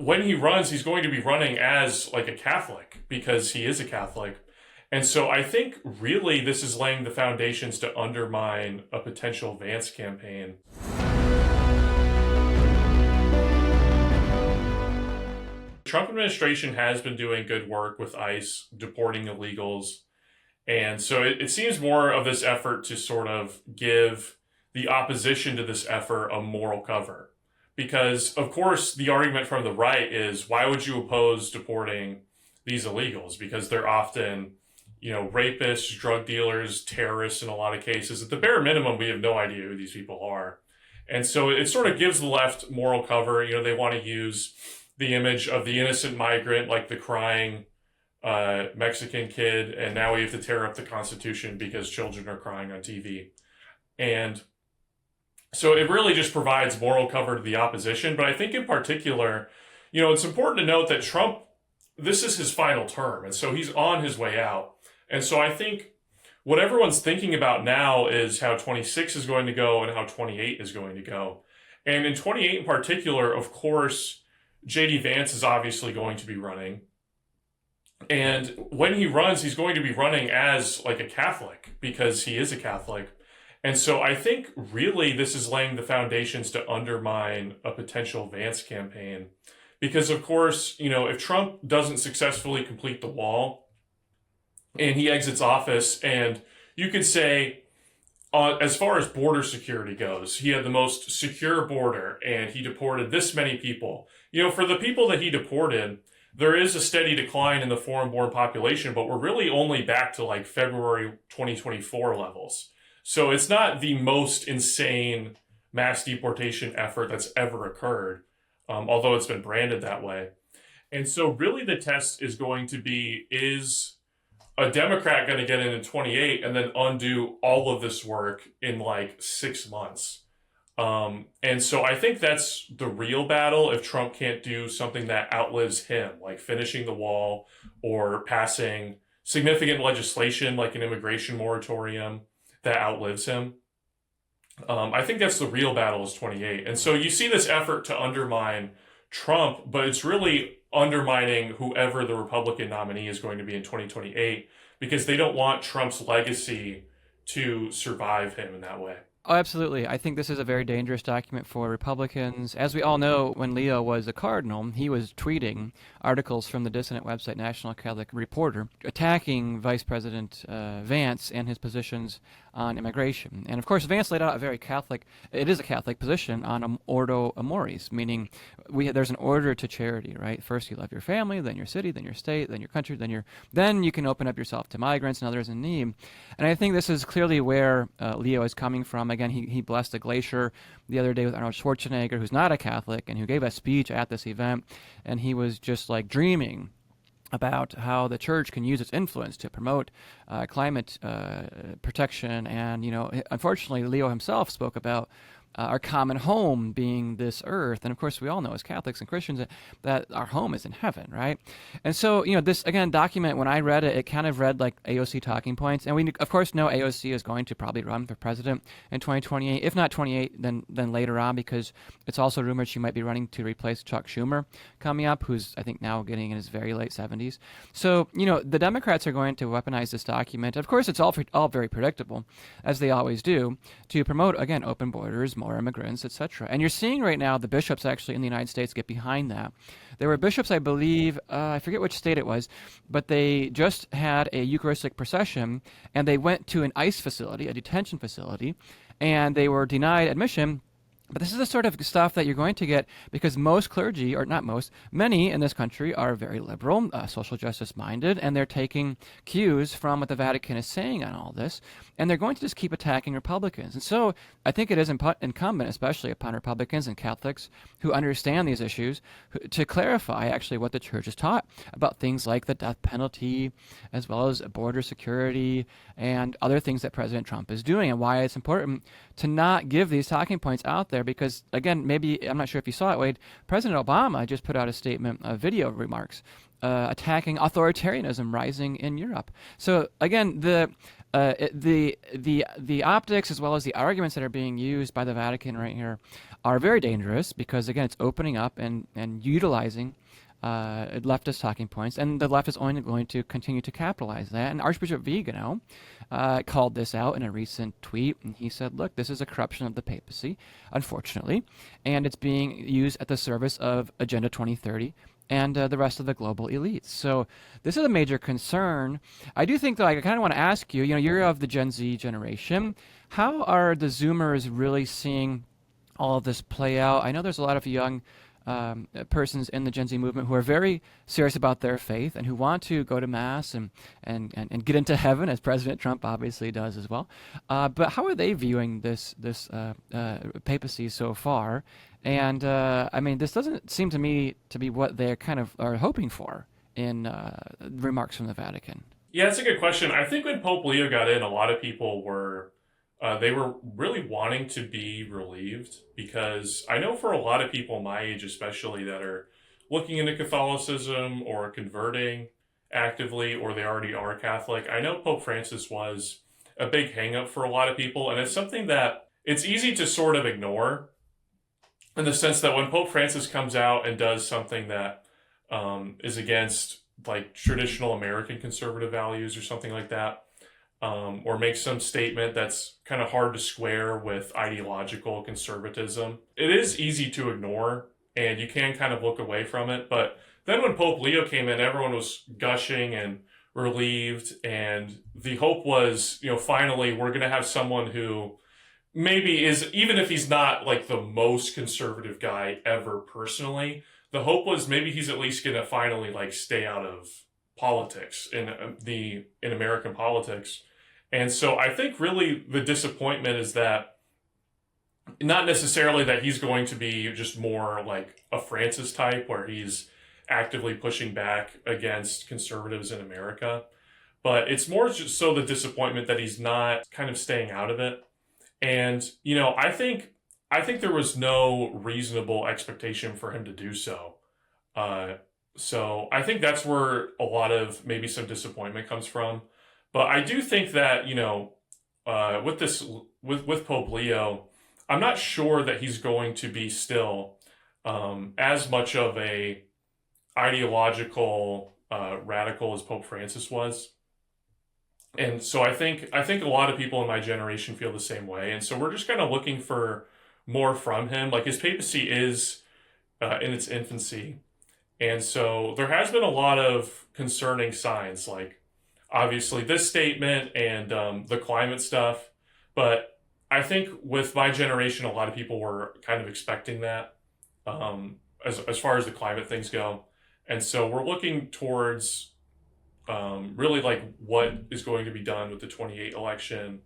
when he runs, he's going to be running as like a Catholic because he is a Catholic. And so I think really this is laying the foundations to undermine a potential Vance campaign. The Trump administration has been doing good work with ICE, deporting illegals. And so it seems more of this effort to sort of give the opposition to this effort a moral cover. Because, of course, the argument from the right is, why would you oppose deporting these illegals? Because they're often, rapists, drug dealers, terrorists in a lot of cases. At the bare minimum, we have no idea who these people are. And so it sort of gives the left moral cover. They want to use the image of the innocent migrant, like the crying Mexican kid, and now we have to tear up the Constitution because children are crying on TV. And so it really just provides moral cover to the opposition. But I think in particular, it's important to note that Trump, this is his final term. And so he's on his way out. And so I think what everyone's thinking about now is how 26 is going to go and how 28 is going to go. And in 28 in particular, of course, J.D. Vance is obviously going to be running. And when he runs, he's going to be running as like a Catholic because he is a Catholic. And so I think really this is laying the foundations to undermine a potential Vance campaign. Because, of course, if Trump doesn't successfully complete the wall and he exits office, and you could say, as far as border security goes, he had the most secure border and he deported this many people. For the people that he deported, there is a steady decline in the foreign-born population, but we're really only back to like February 2024 levels. So it's not the most insane mass deportation effort that's ever occurred, although it's been branded that way. And so really the test is going to be, is a Democrat going to get in 28 and then undo all of this work in like 6 months? And so I think that's the real battle if Trump can't do something that outlives him, like finishing the wall or passing significant legislation like an immigration moratorium that outlives him. I think that's the real battle is 28. And so you see this effort to undermine Trump, but it's really undermining whoever the Republican nominee is going to be in 2028 because they don't want Trump's legacy to survive him in that way. Oh, absolutely. I think this is a very dangerous document for Republicans. As we all know, when Leo was a cardinal, he was tweeting articles from the dissident website National Catholic Reporter attacking Vice President Vance and his positions on immigration. And of course, Vance laid out a very Catholic, it is a Catholic position on Ordo Amoris, meaning there's an order to charity, right? First you love your family, then your city, then your state, then your country, then you can open up yourself to migrants and others in need. And I think this is clearly where Leo is coming from. Again, he blessed a glacier the other day with Arnold Schwarzenegger, who's not a Catholic, and who gave a speech at this event, and he was just like dreaming about how the church can use its influence to promote climate protection. And, unfortunately, Leo himself spoke about our common home being this earth. And of course, we all know as Catholics and Christians that our home is in heaven, right? And so, this, again, document, when I read it, it kind of read like AOC talking points. And we, of course, know AOC is going to probably run for president in 2028. If not 28, then later on, because it's also rumored she might be running to replace Chuck Schumer coming up, who's, I think, now getting in his very late 70s. So, the Democrats are going to weaponize this document. Of course, it's all very predictable, as they always do, to promote, again, open borders, more immigrants, etc. And you're seeing right now the bishops actually in the United States get behind that. There were bishops, I believe, I forget which state it was, but they just had a Eucharistic procession, and they went to an ICE facility, a detention facility, and they were denied admission. But this is the sort of stuff that you're going to get because most clergy, or not most, many in this country are very liberal, social justice minded, and they're taking cues from what the Vatican is saying on all this, and they're going to just keep attacking Republicans. And so I think it is incumbent, especially upon Republicans and Catholics who understand these issues, to clarify actually what the church has taught about things like the death penalty, as well as border security, and other things that President Trump is doing, and why it's important to not give these talking points out there. Because, again, maybe, I'm not sure if you saw it, Wade, President Obama just put out a statement, video remarks attacking authoritarianism rising in Europe. So again, the optics as well as the arguments that are being used by the Vatican right here are very dangerous because again, it's opening up and utilizing leftist talking points, and the left is only going to continue to capitalize that. And Archbishop Vigano called this out in a recent tweet, and he said, look, this is a corruption of the papacy, unfortunately, and it's being used at the service of Agenda 2030 and the rest of the global elites. So this is a major concern. I do think, though, I kind of want to ask you, you're of the Gen Z generation. How are the Zoomers really seeing all of this play out? I know there's a lot of young persons in the Gen Z movement who are very serious about their faith and who want to go to Mass and get into heaven, as President Trump obviously does as well. But how are they viewing this papacy so far? And I mean, this doesn't seem to me to be what they kind of are hoping for in remarks from the Vatican. Yeah, that's a good question. I think when Pope Leo got in, a lot of people were they were really wanting to be relieved, because I know for a lot of people my age especially that are looking into Catholicism or converting actively, or they already are Catholic, I know Pope Francis was a big hang up for a lot of people, and it's something that it's easy to sort of ignore, in the sense that when Pope Francis comes out and does something that is against like traditional American conservative values or something like that, or makes some statement that's kind of hard to square with ideological conservatism, it is easy to ignore and you can kind of look away from it. But then when Pope Leo came in, everyone was gushing and relieved, and the hope was, finally we're going to have someone who maybe is, even if he's not like the most conservative guy ever personally, the hope was maybe he's at least going to finally like stay out of politics in American politics. And so I think really the disappointment is that not necessarily that he's going to be just more like a Francis type where he's actively pushing back against conservatives in America, but it's more just so the disappointment that he's not kind of staying out of it. And, I think there was no reasonable expectation for him to do so. So I think that's where a lot of maybe some disappointment comes from. But I do think that, with Pope Leo, I'm not sure that he's going to be still as much of a ideological radical as Pope Francis was. And so I think a lot of people in my generation feel the same way. And so we're just kind of looking for more from him. Like, his papacy is in its infancy. And so there has been a lot of concerning signs, like obviously this statement and the climate stuff. But I think with my generation, a lot of people were kind of expecting that as far as the climate things go. And so we're looking towards really like what is going to be done with the 28 election,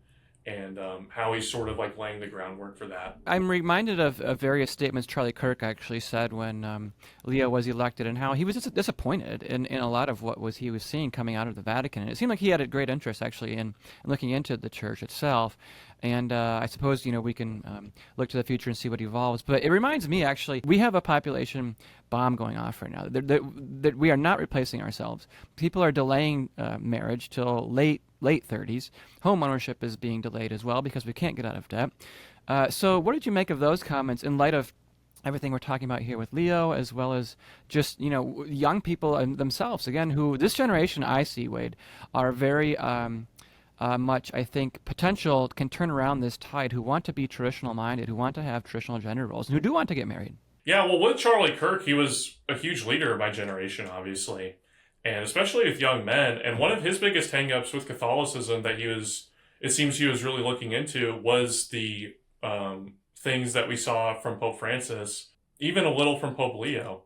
and how he's sort of like laying the groundwork for that. I'm reminded of various statements Charlie Kirk actually said when Leo was elected, and how he was just disappointed in a lot of what he was seeing coming out of the Vatican. And it seemed like he had a great interest actually in looking into the church itself. And I suppose, we can look to the future and see what evolves. But it reminds me, actually, we have a population bomb going off right now. That we are not replacing ourselves. People are delaying marriage till late 30s. Home ownership is being delayed as well because we can't get out of debt. So what did you make of those comments in light of everything we're talking about here with Leo, as well as just, young people themselves, again, who this generation I see, Wade, are very... much, I think, potential can turn around this tide, who want to be traditional minded, who want to have traditional gender roles, and who do want to get married. Yeah, well, with Charlie Kirk, he was a huge leader of my generation, obviously, and especially with young men. And one of his biggest hangups with Catholicism that it seems he was really looking into was the things that we saw from Pope Francis, even a little from Pope Leo.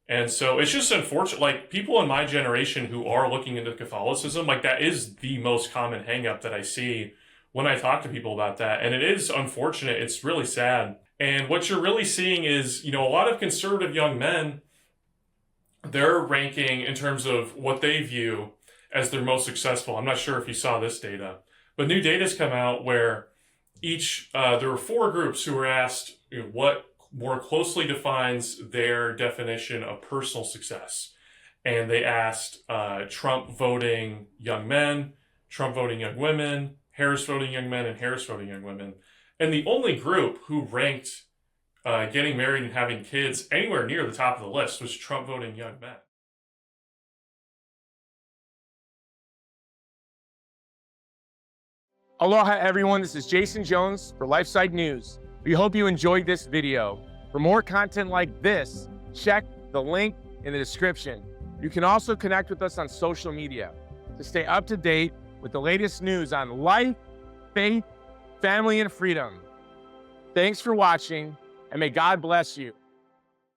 And so it's just unfortunate, like, people in my generation who are looking into Catholicism, like, that is the most common hang up that I see when I talk to people about that. And it is unfortunate. It's really sad. And what you're really seeing is, a lot of conservative young men, they're ranking in terms of what they view as their most successful. I'm not sure if you saw this data, but new data's come out where there were 4 groups who were asked what more closely defines their definition of personal success. and they asked Trump voting young men, Trump voting young women, Harris voting young men, and Harris voting young women. And the only group who ranked getting married and having kids anywhere near the top of the list was Trump voting young men. Aloha everyone, this is Jason Jones for LifeSite News. We hope you enjoyed this video. For more content like this, check the link in the description. You can also connect with us on social media to stay up to date with the latest news on life, faith, family, and freedom. Thanks for watching, and may God bless you.